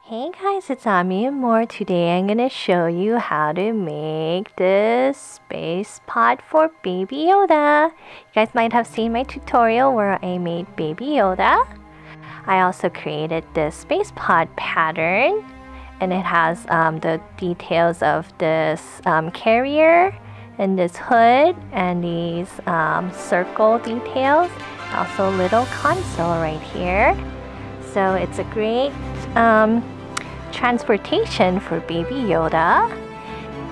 Hey guys, it's Amour. Today I'm going to show you how to make this Space Pod for Baby Yoda. You guys might have seen my tutorial where I made Baby Yoda. I also created this Space Pod pattern, and it has the details of this carrier and this hood and these circle details. Also a little console right here. So it's a great transportation for Baby Yoda.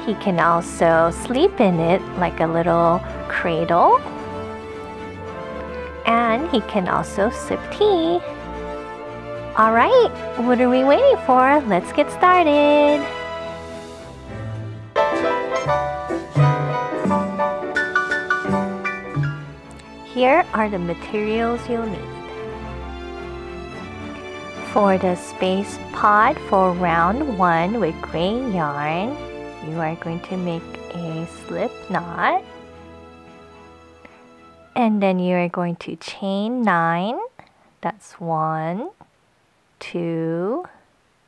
He can also sleep in it like a little cradle. And he can also sip tea. Alright, what are we waiting for? Let's get started. Here are the materials you'll need. For the Space Pod for round 1 with gray yarn, you are going to make a slip knot. And then you are going to chain 9. That's 1, 2,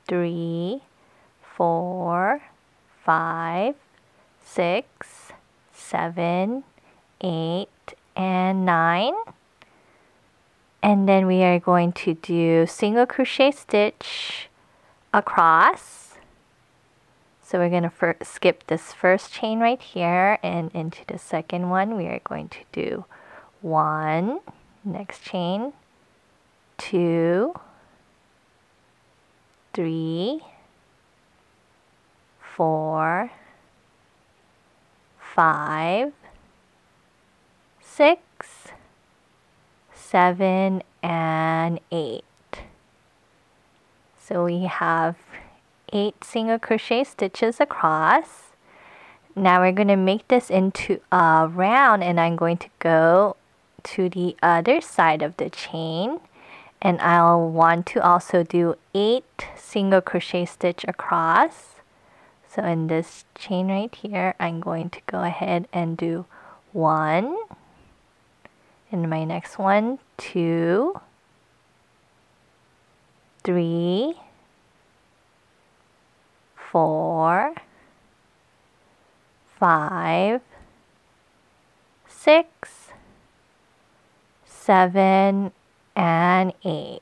3, 4, 5, 6, 7, 8, and 9. And then we are going to do single crochet stitch across. So we're going to skip this first chain right here, and into the second one we are going to do 1, next chain, 2, 3, 4, 5, 6, 7, and 8. So we have 8 single crochet stitches across. Now we're going to make this into a round, and I'm going to go to the other side of the chain, and I'll want to also do 8 single crochet stitch across. So in this chain right here, I'm going to go ahead and do 1. In my next one, 2, 3, 4, 5, 6, 7, and 8.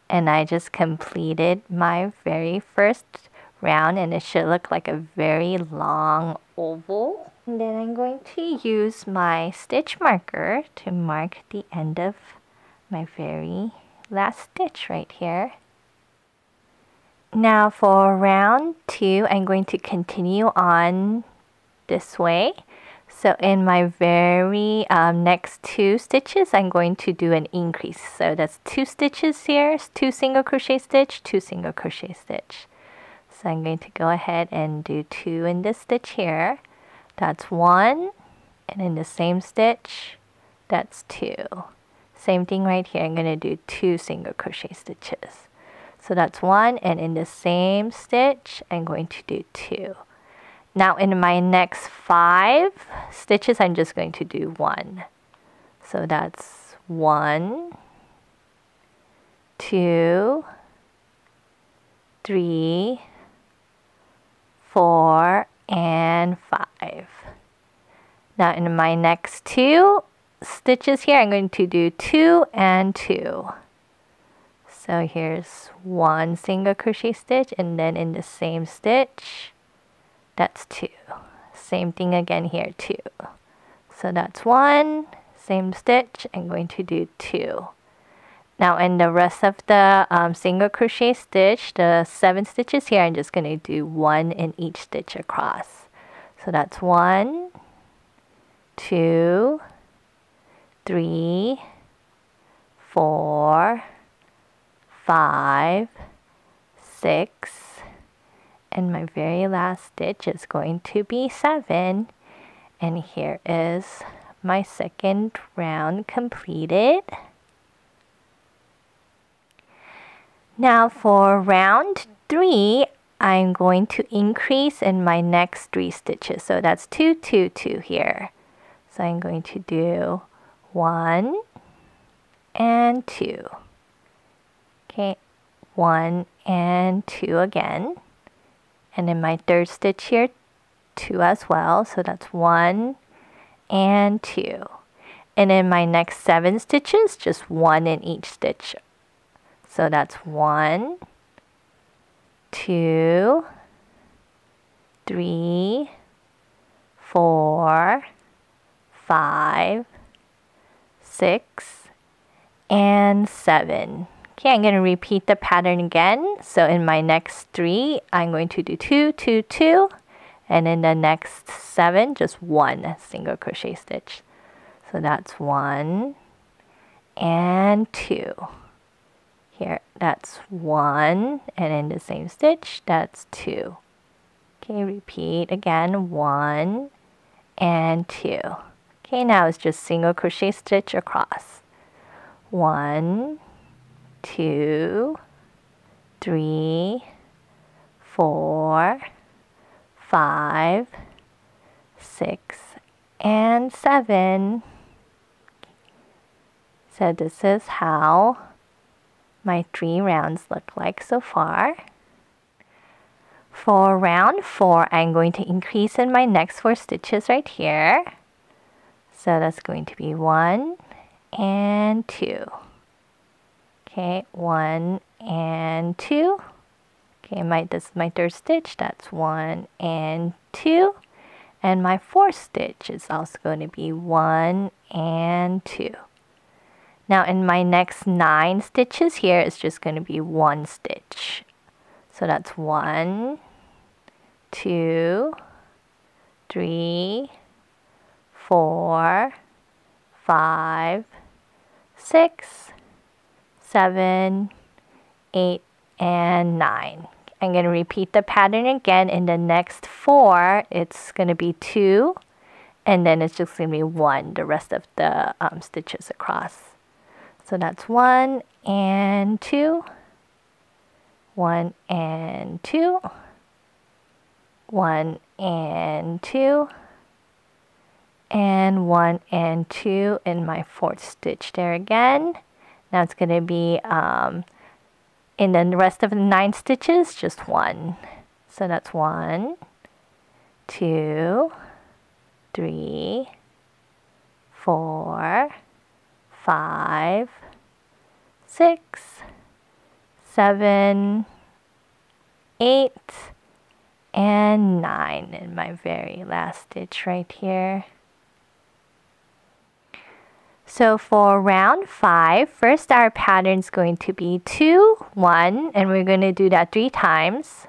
And I just completed my very first round, and it should look like a very long oval. And then I'm going to use my stitch marker to mark the end of my very last stitch right here. Now for round 2, I'm going to continue on this way. So in my very next 2 stitches, I'm going to do an increase. So that's 2 stitches here, 2 single crochet stitch, 2 single crochet stitch. So I'm going to go ahead and do 2 in this stitch here. That's 1, and in the same stitch, that's 2. Same thing right here, I'm going to do 2 single crochet stitches. So that's 1, and in the same stitch, I'm going to do 2. Now in my next 5 stitches, I'm just going to do 1. So that's 1, 2, 3, 4, and 5. Now in my next 2 stitches here, I'm going to do 2 and 2. So here's 1 single crochet stitch, and then in the same stitch, that's 2. Same thing again here, 2. So that's 1, same stitch, I'm going to do 2. Now in the rest of the single crochet stitch, the 7 stitches here, I'm just going to do 1 in each stitch across. So that's 1, 2, 3, 4, 5, 6, and my very last stitch is going to be 7. And here is my second round completed. Now for round 3, I'm going to increase in my next 3 stitches. So that's 2, 2, 2 here. So I'm going to do 1 and 2. Okay, 1 and 2 again, and in my third stitch here 2 as well, so that's 1 and 2, and in my next 7 stitches just 1 in each stitch, so that's 1, 2, 3, 4, 5, 6, and 7. Okay, I'm going to repeat the pattern again. So in my next 3, I'm going to do 2, 2, 2, and in the next 7, just 1 single crochet stitch. So that's 1 and 2. Here, that's 1, and in the same stitch, that's 2. Okay, repeat again, 1 and 2. Okay, now it's just single crochet stitch across. 1, 2, 3, 4, 5, 6, and 7. So this is how my 3 rounds look like so far. For round 4, I'm going to increase in my next 4 stitches right here. So that's going to be 1 and 2. Okay, 1 and 2. Okay, this is my third stitch. That's 1 and 2. And my fourth stitch is also going to be 1 and 2. Now in my next 9 stitches here, it's just going to be 1 stitch. So that's 1, 2, 3, 4, 5, 6, 7, 8, and 9. I'm going to repeat the pattern again. In the next 4, it's going to be 2, and then it's just going to be 1 the rest of the stitches across. So that's 1 and 2, 1 and 2, 1 and 2, and 1 and 2 in my fourth stitch there again. Now it's going to be in the rest of the 9 stitches, just 1. So that's 1, 2, 3, 4, 5, 6, 7, 8, and 9 in my very last stitch right here. So for round 5, first our pattern is going to be 2, 1, and we're going to do that 3 times.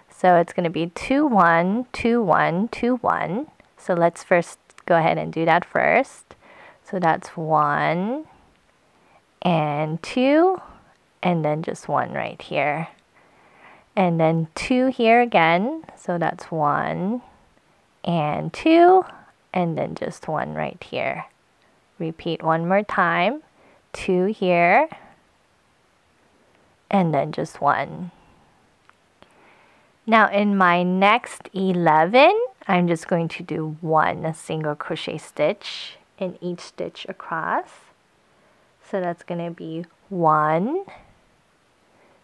So it's going to be 2, 1, 2, 1, 2, 1. So let's first go ahead and do that first. So that's 1 and 2, and then just 1 right here. And then 2 here again, so that's 1 and 2, and then just 1 right here. Repeat one more time, 2 here, and then just 1. Now in my next 11, I'm just going to do 1 single crochet stitch in each stitch across. So that's going to be 1,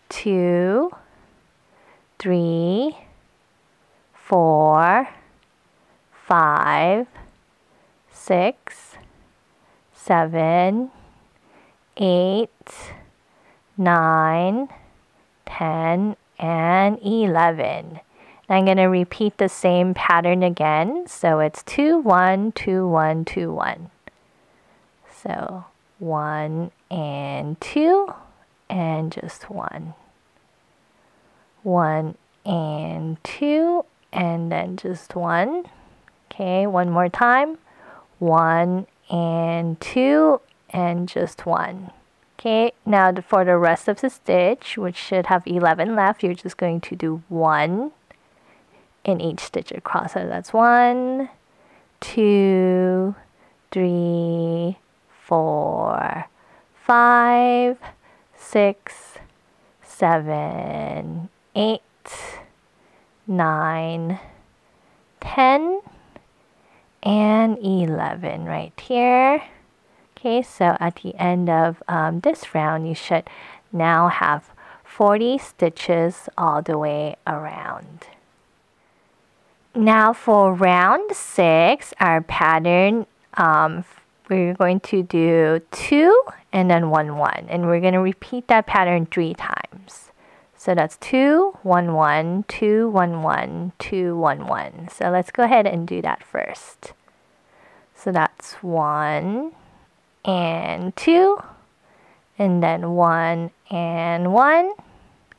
2, 3, 4, 5, 6, 7, 8, 9, 10, and 11. And I'm going to repeat the same pattern again. So it's 2, 1, 2, 1, 2, 1. So 1 and 2, and just 1. 1 and 2, and then just 1. Okay, one more time. 1 and 2, and just 1. Okay, now for the rest of the stitch, which should have 11 left, you're just going to do 1 in each stitch across. So that's 1, 2, 3, 4, 5, 6, 7, 8, 9, 10, and 11 right here. Okay, so at the end of this round, you should now have 40 stitches all the way around. Now for round 6, our pattern, we're going to do 2 and then 1 1, and we're going to repeat that pattern 3 times. So that's 2 1 1 2 1 1 2 1 1. So let's go ahead and do that first. So that's 1 and 2, and then 1 and 1.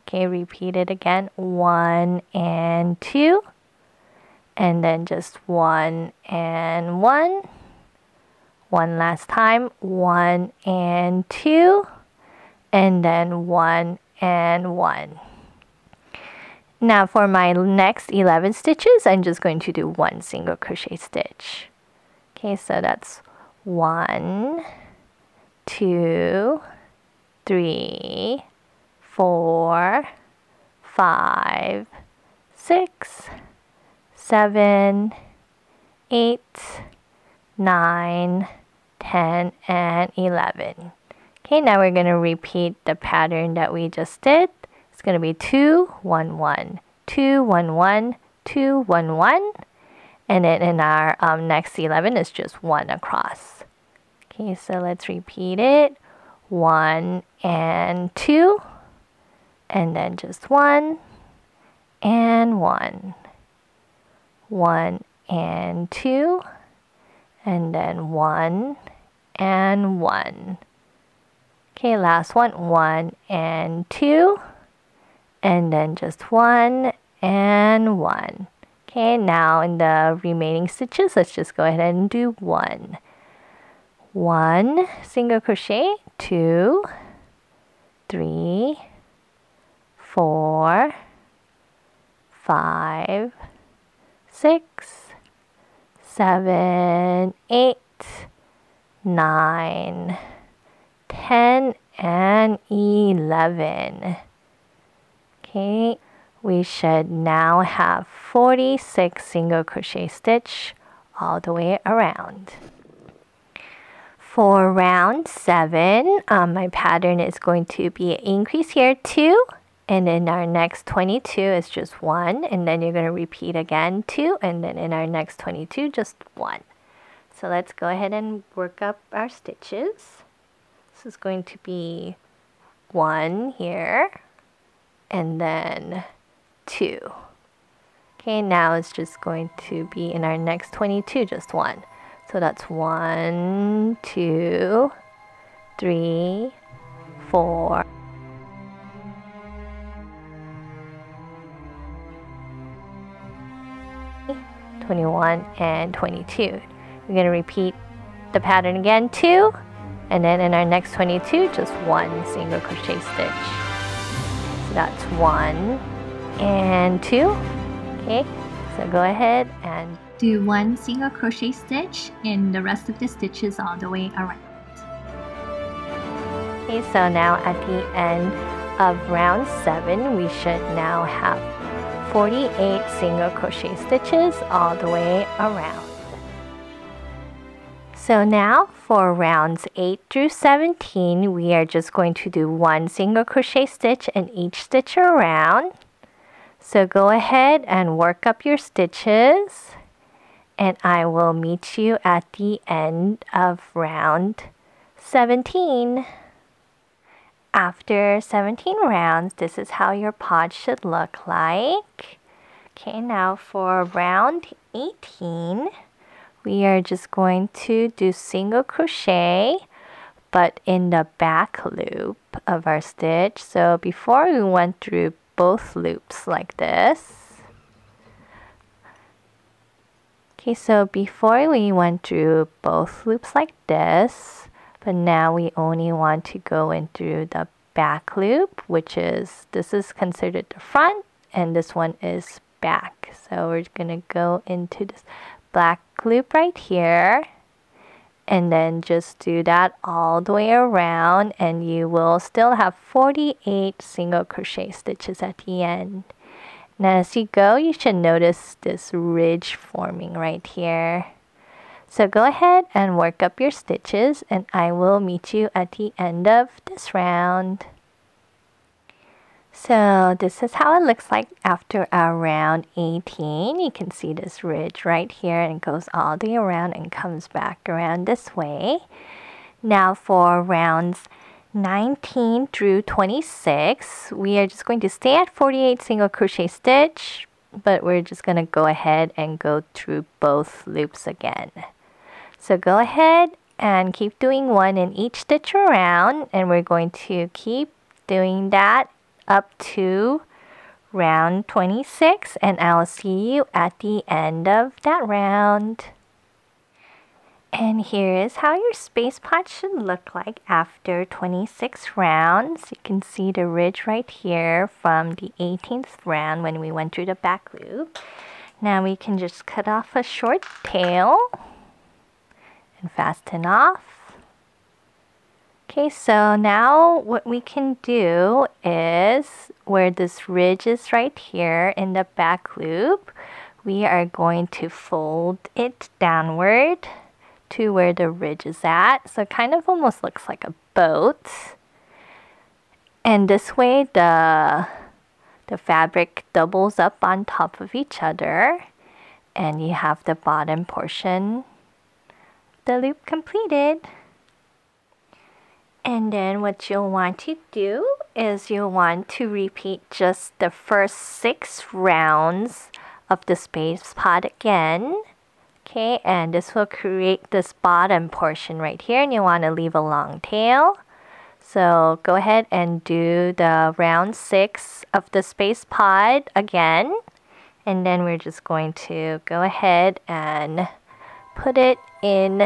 Okay, repeat it again. 1 and 2, and then just 1 and 1. One last time. 1 and 2, and then 1 and 1. Now for my next 11 stitches, I'm just going to do 1 single crochet stitch. Okay, so that's 1, 2, 3, 4, 5, 6, 7, 8, 9, 10, and 11. Okay, now we're going to repeat the pattern that we just did. It's going to be 2 1 1 2 1 1 2 1 1, and then in our next 11 is just 1 across. Okay, so let's repeat it. 1 and 2, and then just 1 and 1. 1 and 2, and then 1 and 1. Okay, last one. 1 and 2, and then just 1 and 1. Okay, now in the remaining stitches, let's just go ahead and do 1. 1 single crochet, 2, 3, 4, 5, 6, 7, 8, 9, 10, and 11. Okay, we should now have 46 single crochet stitch all the way around. For round 7, my pattern is going to be an increase here 2, and in our next 22 is just 1, and then you're going to repeat again 2, and then in our next 22 just 1. So let's go ahead and work up our stitches. This is going to be 1 here, and then 2. Okay, now it's just going to be in our next 22 just 1. So that's 1, 2, 3, 4, 21, and 22. We're going to repeat the pattern again, 2, and then in our next 22, just 1 single crochet stitch. So that's 1 and 2. Okay, so go ahead and do 1 single crochet stitch in the rest of the stitches all the way around. Okay, so now at the end of round 7, we should now have 48 single crochet stitches all the way around. So now for rounds 8 through 17, we are just going to do 1 single crochet stitch in each stitch around. So go ahead and work up your stitches, and I will meet you at the end of round 17. After 17 rounds, this is how your pod should look like. Okay, now for round 18, we are just going to do single crochet, but in the back loop of our stitch. So before we went through both loops like this. Okay, so before we went through both loops like this, but now we only want to go in through the back loop, which is, this is considered the front, and this one is back. So we're gonna go into this black loop right here, and then just do that all the way around, and you will still have 48 single crochet stitches at the end. Now as you go, you should notice this ridge forming right here. So go ahead and work up your stitches, and I will meet you at the end of this round. So this is how it looks like after around 18. You can see this ridge right here, and it goes all the way around and comes back around this way. Now for rounds 19 through 26, we are just going to stay at 48 single crochet stitch, but we're just going to go ahead and go through both loops again. So go ahead and keep doing one in each stitch around, and we're going to keep doing that up to round 26, and I'll see you at the end of that round. And here is how your space pod should look like after 26 rounds. You can see the ridge right here from the 18th round when we went through the back loop. Now we can just cut off a short tail and fasten off. Okay, so now what we can do is where this ridge is right here in the back loop, we are going to fold it downward to where the ridge is at. So it kind of almost looks like a boat. And this way the fabric doubles up on top of each other, and you have the bottom portion, the loop completed. And then what you'll want to do is you'll want to repeat just the first 6 rounds of the space pod again. Okay, and this will create this bottom portion right here, and you want to leave a long tail. So go ahead and do the round 6 of the space pod again. And then we're just going to go ahead and put it in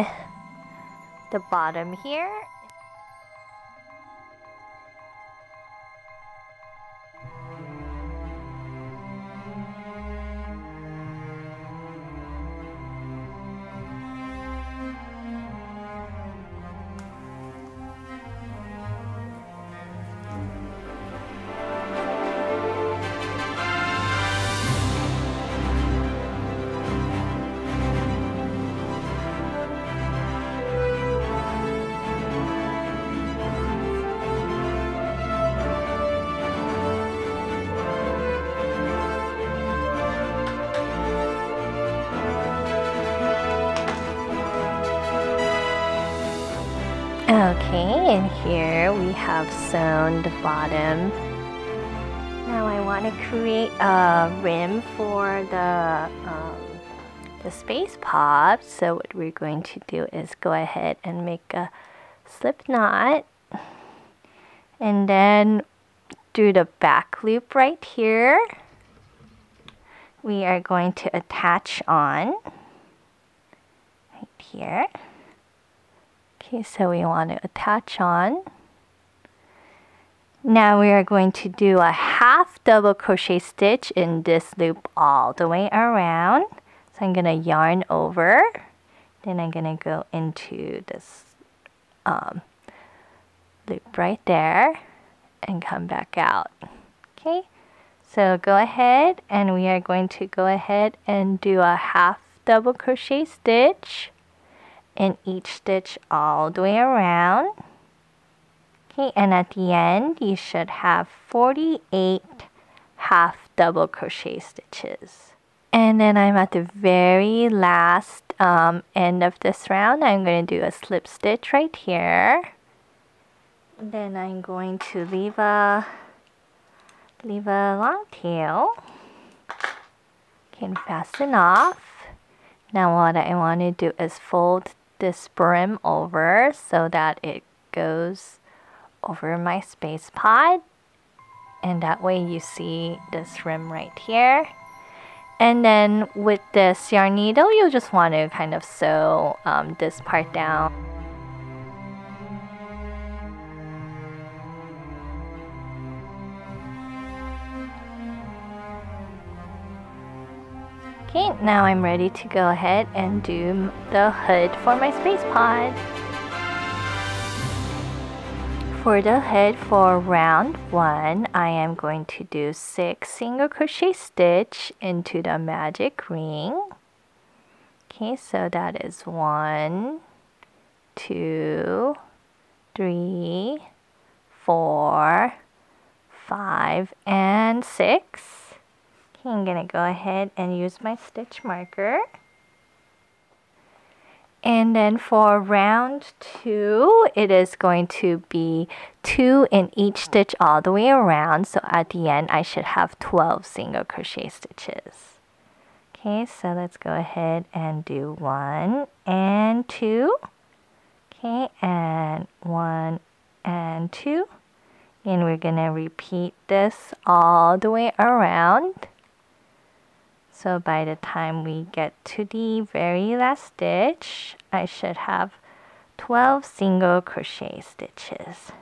the bottom here. Okay, and here we have sewn the bottom. Now I want to create a rim for the space pod. So what we're going to do is go ahead and make a slip knot, and then do the back loop right here. We are going to attach on right here. Okay, so we want to attach on. Now we are going to do a half double crochet stitch in this loop all the way around. So I'm going to yarn over, then I'm going to go into this loop right there and come back out. Okay, so go ahead, and we are going to go ahead and do a half double crochet stitch in each stitch all the way around. Okay, and at the end you should have 48 half double crochet stitches. And then I'm at the very last end of this round. I'm going to do a slip stitch right here. Then I'm going to leave a long tail. Can fasten off. Now what I want to do is fold this brim over so that it goes over my space pod, and that way you see this rim right here. And then with this yarn needle, you'll just want to kind of sew this part down. Okay, now I'm ready to go ahead and do the hood for my space pod. For the hood for round 1, I am going to do 6 single crochet stitch into the magic ring. Okay, so that is 1, 2, 3, 4, 5 and 6. Okay, I'm gonna go ahead and use my stitch marker. And then for round 2, it is going to be 2 in each stitch all the way around. So at the end, I should have 12 single crochet stitches. Okay, so let's go ahead and do 1 and 2. Okay, and 1 and 2. And we're gonna repeat this all the way around. So by the time we get to the very last stitch, I should have 12 single crochet stitches.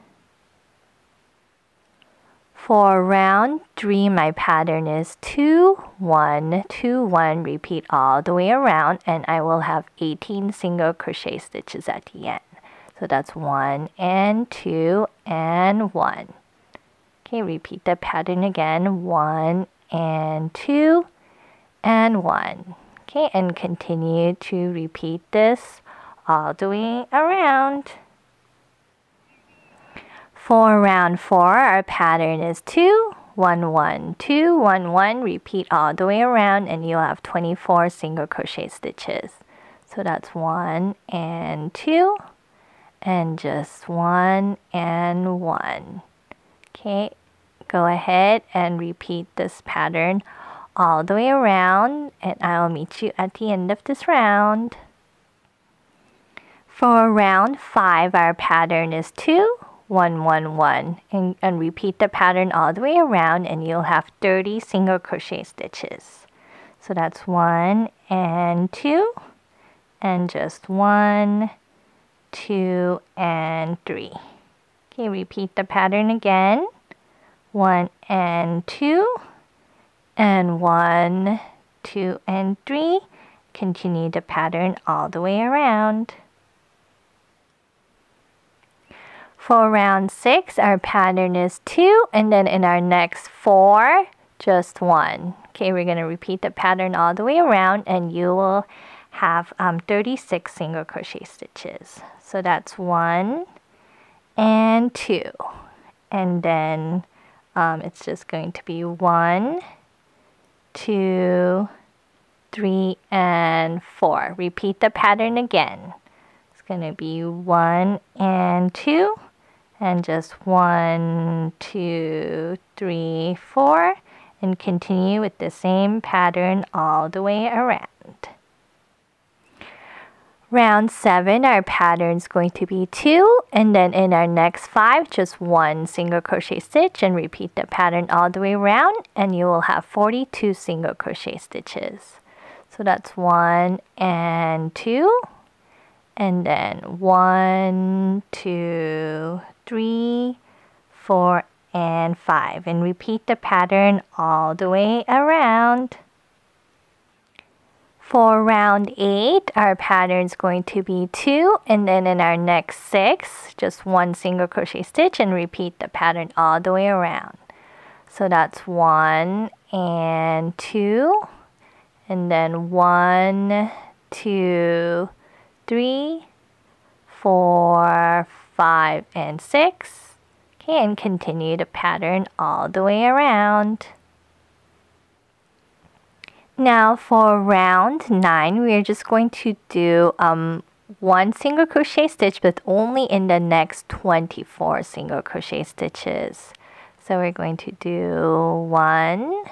For round 3, my pattern is 2, 1, 2, 1, repeat all the way around, and I will have 18 single crochet stitches at the end. So that's 1 and 2 and 1. Okay, repeat the pattern again, 1 and 2 and 1. Okay, and continue to repeat this all the way around. For round 4, our pattern is 2, 1, 1, 2, 1, 1. Repeat all the way around and you'll have 24 single crochet stitches. So that's 1 and 2 and just 1 and 1. Okay, go ahead and repeat this pattern all the way around, and I'll meet you at the end of this round. For round 5, our pattern is 2, 1, 1, 1, and repeat the pattern all the way around, and you'll have 30 single crochet stitches. So that's 1 and 2, and just 1, 2, and 3. Okay, repeat the pattern again, 1 and 2, and 1, 2, and 3. Continue the pattern all the way around. For round 6, our pattern is 2, and then in our next 4, just 1. Okay, we're going to repeat the pattern all the way around, and you will have 36 single crochet stitches. So that's 1 and 2. And then it's just going to be 1, 2, 3, and 4. Repeat the pattern again. It's going to be 1 and 2, and just 1, 2, 3, 4, and continue with the same pattern all the way around. Round 7, our pattern is going to be 2, and then in our next 5, just 1 single crochet stitch, and repeat the pattern all the way around, and you will have 42 single crochet stitches. So that's 1 and 2, and then 1, 2, 3, 4, and 5, and repeat the pattern all the way around. For round 8, our pattern is going to be 2, and then in our next 6, just 1 single crochet stitch, and repeat the pattern all the way around. So that's 1 and 2, and then 1, 2, 3, 4, 5, and 6. Okay, and continue the pattern all the way around. Now for round 9, we are just going to do 1 single crochet stitch, but only in the next 24 single crochet stitches. So we're going to do 1,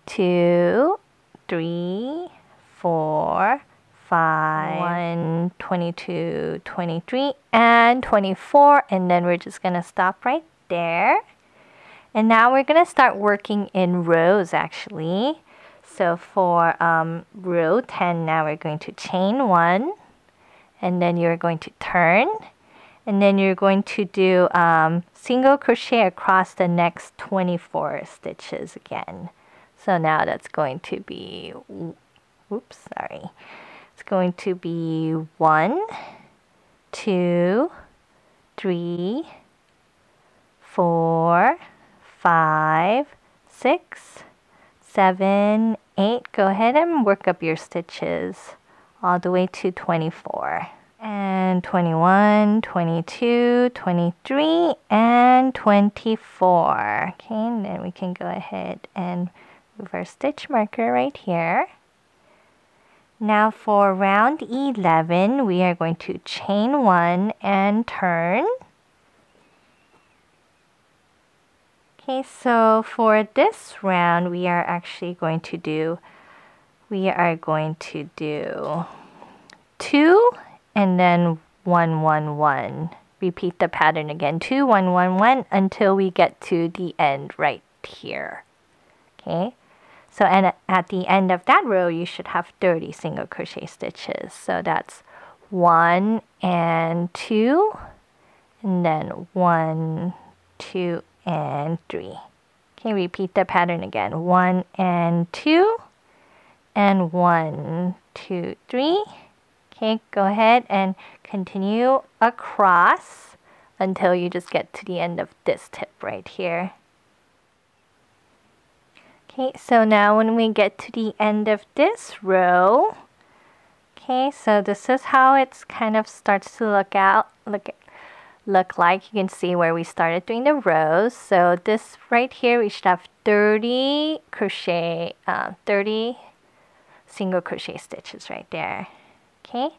2, 3, 4, 5, 1, 22, 23, and 24, and then we're just going to stop right there. And now we're going to start working in rows actually. So for row 10, now we're going to chain 1, and then you're going to turn, and then you're going to do single crochet across the next 24 stitches again. So now that's going to be, oops, sorry. It's going to be 1, 2, 3, 4, 5, 6, 7, 8. Go ahead and work up your stitches all the way to 24. And 21, 22, 23, and 24. Okay, and then we can go ahead and move our stitch marker right here. Now for round 11, we are going to chain 1 and turn. Okay, so for this round, we are actually going to do 2 and then 1, 1, 1. Repeat the pattern again, 2, 1, 1, 1 until we get to the end right here. Okay, so and at the end of that row, you should have 30 single crochet stitches. So that's 1 and 2, and then 1, 2, and 3. Okay, repeat the pattern again, 1 and 2, and 1, 2, 3. Okay, go ahead and continue across until you just get to the end of this tip right here. Okay, so now when we get to the end of this row, okay, so this is how it's kind of starts to look like. You can see where we started doing the rows. So this right here, we should have 30 single crochet stitches right there. Okay,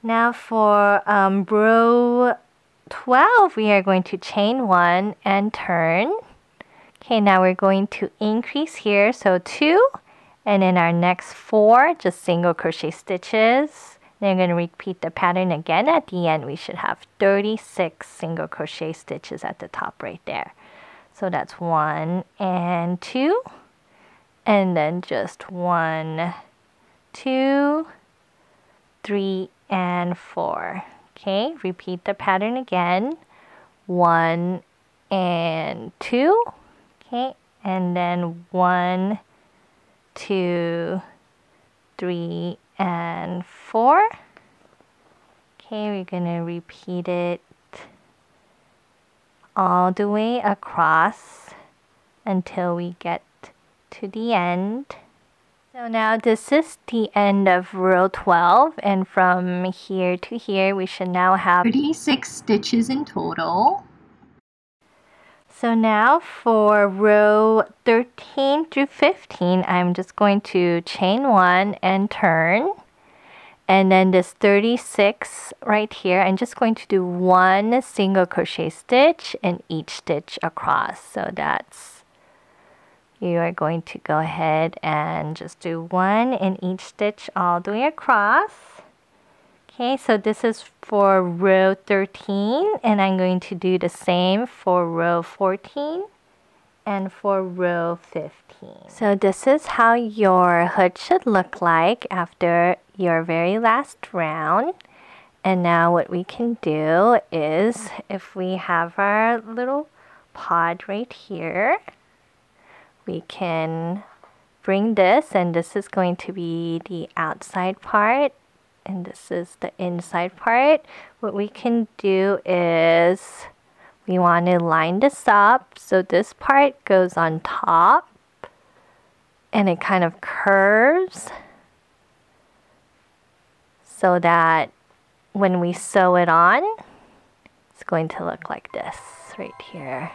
now for row 12, we are going to chain 1 and turn. Okay, now we're going to increase here, so 2, and in our next 4, just single crochet stitches. Then you're going to repeat the pattern again. At the end, we should have 36 single crochet stitches at the top right there. So that's 1 and 2, and then just 1, 2, 3, and 4. Okay, repeat the pattern again. 1 and 2. Okay, and then 1, 2, 3, and 4. Okay, we're gonna repeat it all the way across until we get to the end. So now this is the end of row 12, and from here to here we should now have 36 stitches in total. So now for row 13 through 15, I'm just going to chain 1 and turn. And then this 36 right here, I'm just going to do 1 single crochet stitch in each stitch across. So that's, you are going to go ahead and just do 1 in each stitch all the way across. Okay, so this is for row 13, and I'm going to do the same for row 14 and for row 15. So this is how your hood should look like after your very last round. And now what we can do is, if we have our little pod right here, we can bring this, and this is going to be the outside part, and this is the inside part. What we can do is we want to line this up so this part goes on top and it kind of curves so that when we sew it on, it's going to look like this right here.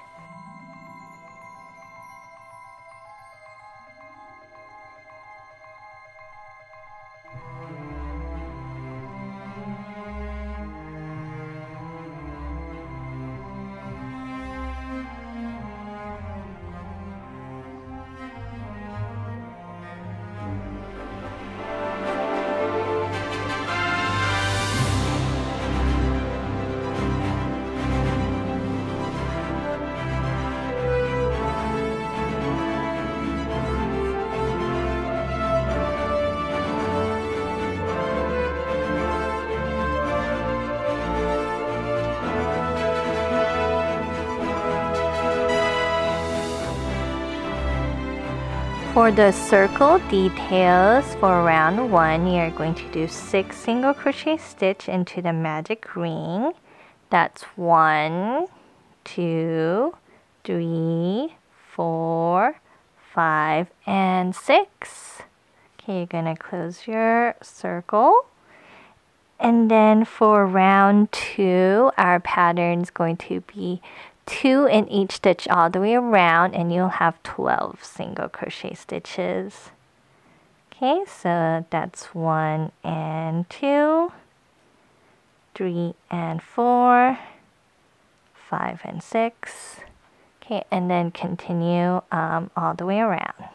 For the circle details for round 1, you are going to do 6 single crochet stitch into the magic ring. That's 1, 2, 3, 4, 5, and 6. Okay, you're going to close your circle. And then for round 2, our pattern is going to be 2 in each stitch all the way around, and you'll have 12 single crochet stitches. Okay, so that's 1 and 2, 3 and 4, 5 and 6. Okay, and then continue all the way around.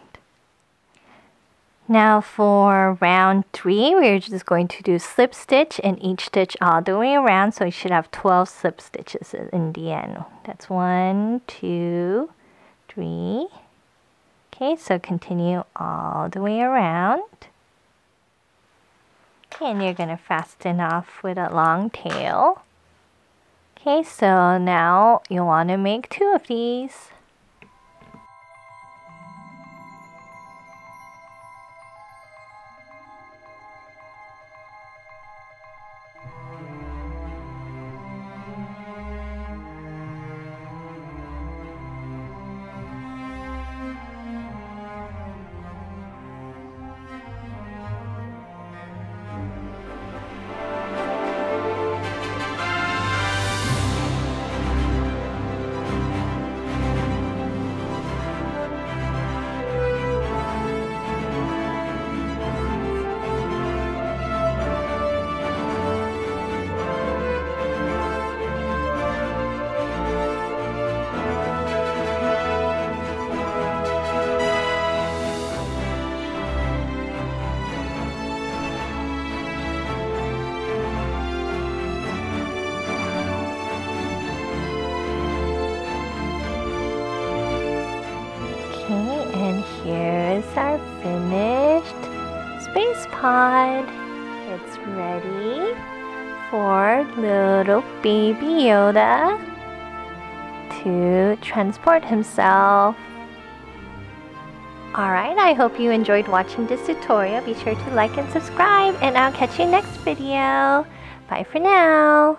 Now for round 3, we're just going to do slip stitch in each stitch all the way around, so you should have 12 slip stitches in the end. That's 1, 2, 3. Okay, so continue all the way around. Okay, and you're going to fasten off with a long tail. Okay, so now you want to make 2 of these. Okay, and here is our finished space pod. It's ready for little baby Yoda to transport himself. Alright, I hope you enjoyed watching this tutorial. Be sure to like and subscribe, and I'll catch you next video. Bye for now.